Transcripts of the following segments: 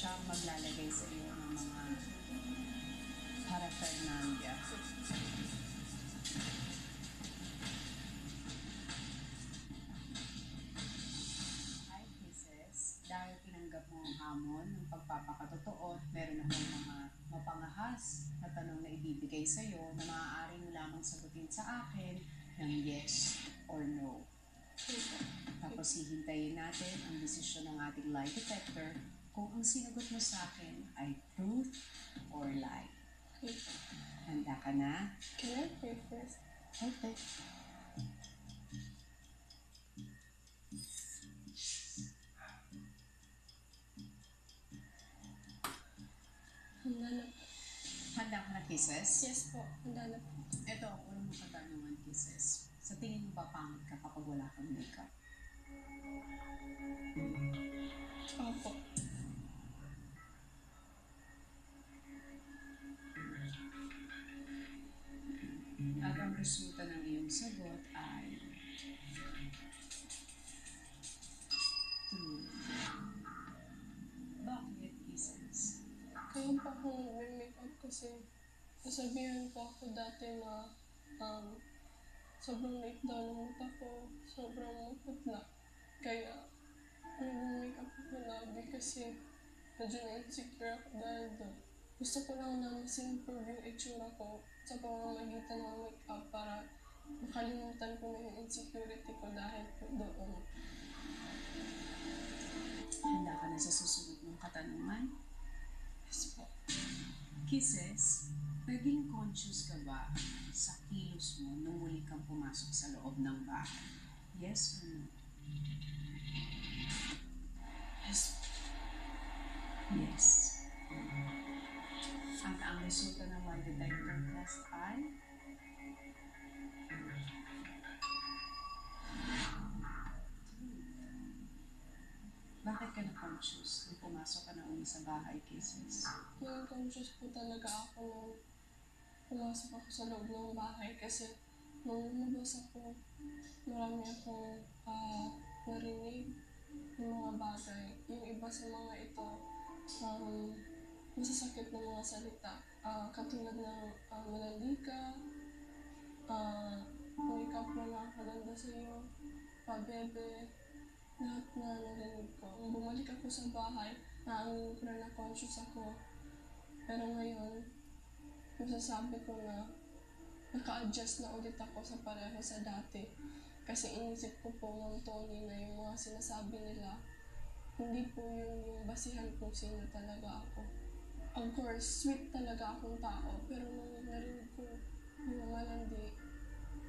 siya ang maglalagay sa iyo ng mga paraphernalia. Hi, Kisses. Dahil tinanggap mo ang hamon ng pagpapakatotoo, meron akong mga mapangahas na tanong na ibibigay sa iyo na maaari mo lamang sagutin sa akin ng yes or no. Tapos hihintayin natin ang desisyon ng ating lie detector kung ang sinagot mo sa akin ay truth or lie. Handa ka na? Can I pray first? Okay. Handa na po. Handa ka na, Kisses? Yes po, handa na po. Ito ang unang mong katanungan, Kisses. Sa tingin mo ba pangit ka kapag wala kang makeup? Opo. At ang resulta ng iyong sagot ay true. Bakit, Kisses? Kaya pa ako nag-makeup kasi nasabihan po ako dati na sobrang liit daw ng mata ko, sobrang putla. Kaya nag-makeup ako lagi kasi medyo na-insecure ako dahil doon. Gusto ko lang na mas improve yung itsura ko sa pamamagitan ng makeup para makalimutan ko na yung insecurity ko dahil po doon. Handa ka na sa susunod mong katanungan? Yes po. Kisses, naging conscious ka ba sa kilos mo nung muli kang pumasok sa loob ng bahay? Yes or no? Yes. Yes. At ang resulta ng lie detector test ay bakit ka na-conscious nung pumasok ka na uli sa bahay, Kisses? Naging conscious po talaga ako nung pumasok ako sa loob ng bahay kasi nung lumabas ako, marami akong narinig ng mga bagay. Yung iba sa mga ito, masasakit na mga salita. Katulad ng malandi ka, makeup na nakakaganda sa'yo, pabebe, lahat na narinig ko. Nung bumalik ako sa bahay, naangin ko na conscious ako. Pero ngayon, masasabi ko na naka-adjust na ulit ako sa pareho sa dati. Kasi inisip ko po ng Tony na yung mga sinasabi nila, hindi po yung basihan kung sino talaga ako. Of course, sweet talaga akong tao, pero nung narinig ko yung malandi,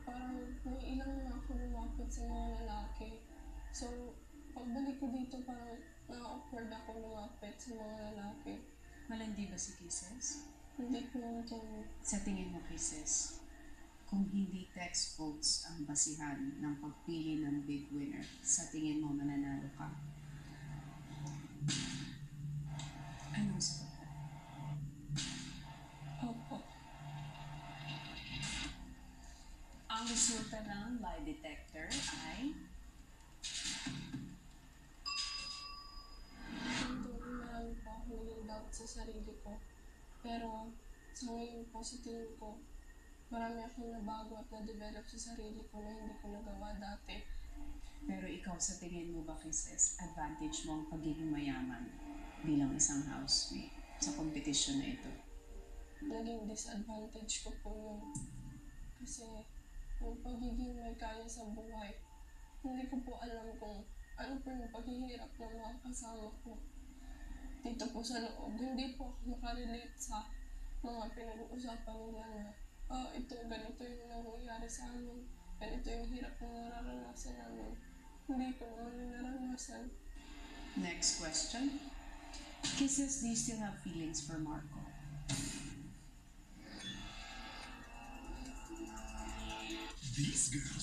parang may ilang na ako lumapit sa mga lalaki. So, pagbalik ko dito, parang na-awkward ako lumapit sa mga lalaki. Malandi ba si Kisses? Hindi ko naman Tony. Sa tingin mo, Kisses, kung hindi text votes ang basihan ng pagpili ng big winner, sa tingin mo mananalo ka? Anong sagot ka? Opo. Ang resulta ng lie detector ay Tony, marami pa ako naging doubt sa sarili ko. Pero sa ngayon po, sa tingin ko, marami akong nabago at na-develop sa sarili ko na hindi ko nagawa dati. pero ikaw sa tingin mo ba, Kisses, advantage mo ang pagiging mayaman bilang isang housemate sa kompetisyon na ito? Naging disadvantage ko po yun. Kasi yung pagiging may kaya sa buhay, hindi ko po alam kung ano po yung paghihirap ng mga kasama ko. Dito po sa loob, hindi po ako makarelate sa mga pinag-uusapan nila na ito, ganito yung nangyayari sa amin, ganito yung hirap na nararanasan namin. Hindi ko naman yung naranasan. Next question. Kisses, do you still have feelings for Marco? These girls